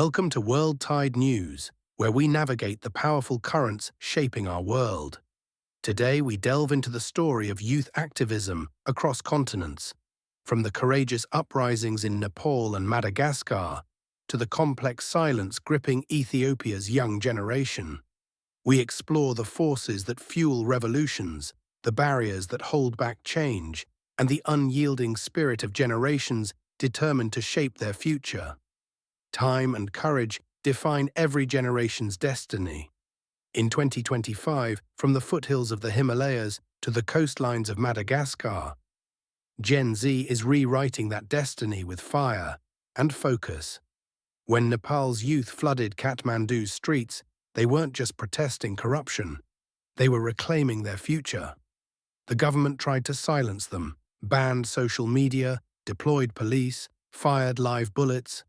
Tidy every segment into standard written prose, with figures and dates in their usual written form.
Welcome to World Tide News, where we navigate the powerful currents shaping our world. Today we delve into the story of youth activism across continents, from the courageous uprisings in Nepal and Madagascar to the complex silence gripping Ethiopia's young generation. We explore the forces that fuel revolutions, the barriers that hold back change, and the unyielding spirit of generations determined to shape their future. Time and courage define every generation's destiny. In 2025, from the foothills of the Himalayas to the coastlines of Madagascar, Gen Z is rewriting that destiny with fire and focus. When Nepal's youth flooded Kathmandu's streets, they weren't just protesting corruption, they were reclaiming their future. The government tried to silence them, banned social media, deployed police, fired live bullets.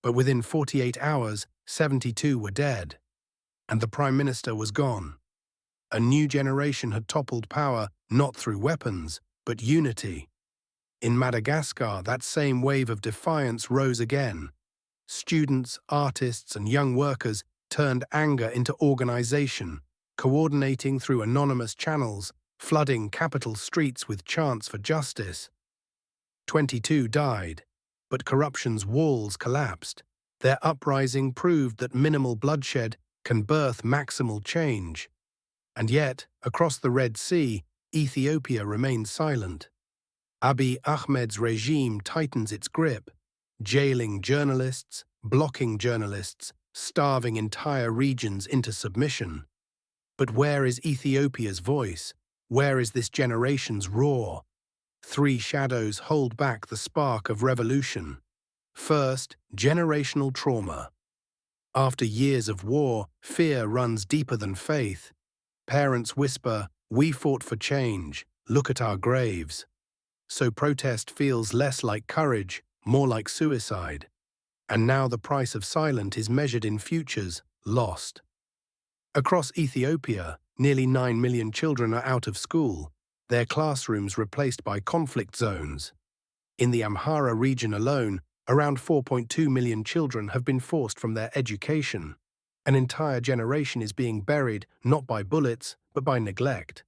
But within 48 hours, 72 were dead, and the Prime Minister was gone. A new generation had toppled power not through weapons, but unity. In Madagascar, that same wave of defiance rose again. Students, artists, and young workers turned anger into organization, coordinating through anonymous channels, flooding capital streets with chants for justice. 22 died, but corruption's walls collapsed. Their uprising proved that minimal bloodshed can birth maximal change. And yet, across the Red Sea, Ethiopia remains silent. Abiy Ahmed's regime tightens its grip, jailing journalists, blocking journalists, starving entire regions into submission. But where is Ethiopia's voice? Where is this generation's roar? Three shadows hold back the spark of revolution. First, generational trauma. After years of war, fear runs deeper than faith. Parents whisper, "We fought for change, look at our graves." So protest feels less like courage, more like suicide. And now the price of silence is measured in futures lost. Across Ethiopia, nearly 9 million children are out of school, their classrooms replaced by conflict zones. In the Amhara region alone, around 4.2 million children have been forced from their education. An entire generation is being buried not by bullets, but by neglect.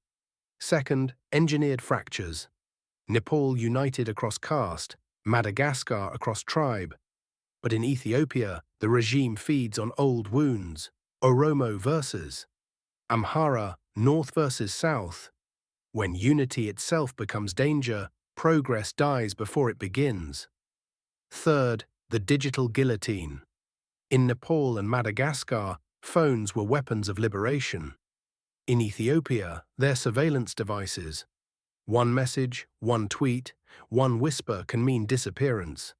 Second, engineered fractures. Nepal united across caste, Madagascar across tribe. But in Ethiopia, the regime feeds on old wounds. Oromo versus Amhara, north versus south. When unity itself becomes danger, progress dies before it begins. Third, the digital guillotine. In Nepal and Madagascar, phones were weapons of liberation. In Ethiopia, they're surveillance devices. One message, one tweet, one whisper can mean disappearance.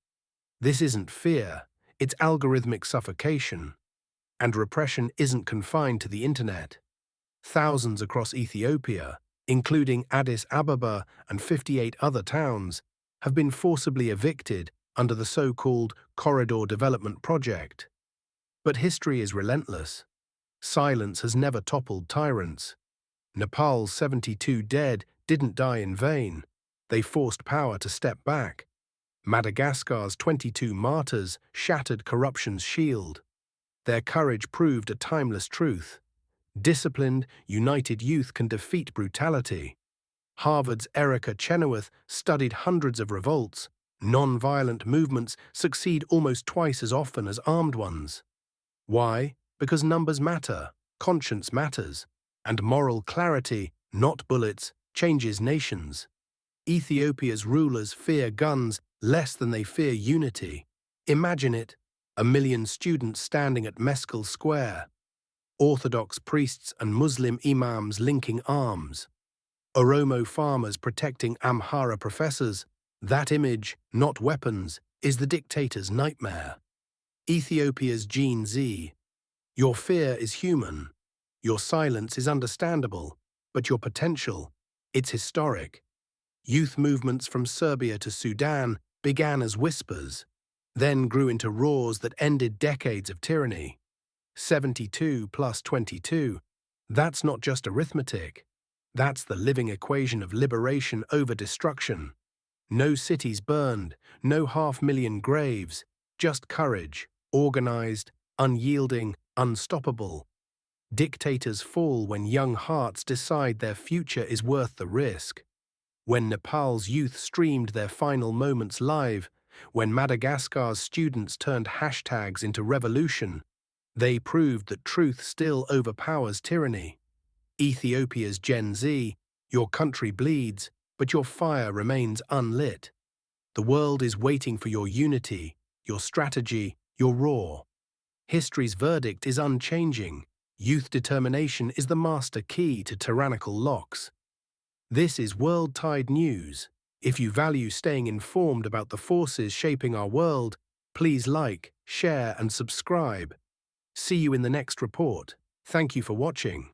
This isn't fear, it's algorithmic suffocation. And repression isn't confined to the internet. Thousands across Ethiopia, including Addis Ababa and 58 other towns, have been forcibly evicted under the so-called Corridor Development Project. But history is relentless. Silence has never toppled tyrants. Nepal's 72 dead didn't die in vain. They forced power to step back. Madagascar's 22 martyrs shattered corruption's shield. Their courage proved a timeless truth. Disciplined, united youth can defeat brutality. Harvard's Erica Chenoweth studied hundreds of revolts. Non-violent movements succeed almost twice as often as armed ones. Why? Because numbers matter, conscience matters, and moral clarity, not bullets, changes nations. Ethiopia's rulers fear guns less than they fear unity. Imagine it, 1 million students standing at Meskel Square. Orthodox priests and Muslim imams linking arms. Oromo farmers protecting Amhara professors. That image, not weapons, is the dictator's nightmare. Ethiopia's Gen Z. Your fear is human. Your silence is understandable. But your potential, it's historic. Youth movements from Serbia to Sudan began as whispers, then grew into roars that ended decades of tyranny. 72 plus 22, that's not just arithmetic. That's the living equation of liberation over destruction. No cities burned, no 500,000 graves, just courage, Organized, unyielding, unstoppable. Dictators fall when young hearts decide their future is worth the risk. When Nepal's youth streamed their final moments live, when Madagascar's students turned hashtags into revolution, they proved that truth still overpowers tyranny. Ethiopia's Gen Z, your country bleeds, but your fire remains unlit. The world is waiting for your unity, your strategy, your roar. History's verdict is unchanging. Youth determination is the master key to tyrannical locks. This is World Tide News. If you value staying informed about the forces shaping our world, please like, share, and subscribe. See you in the next report. Thank you for watching.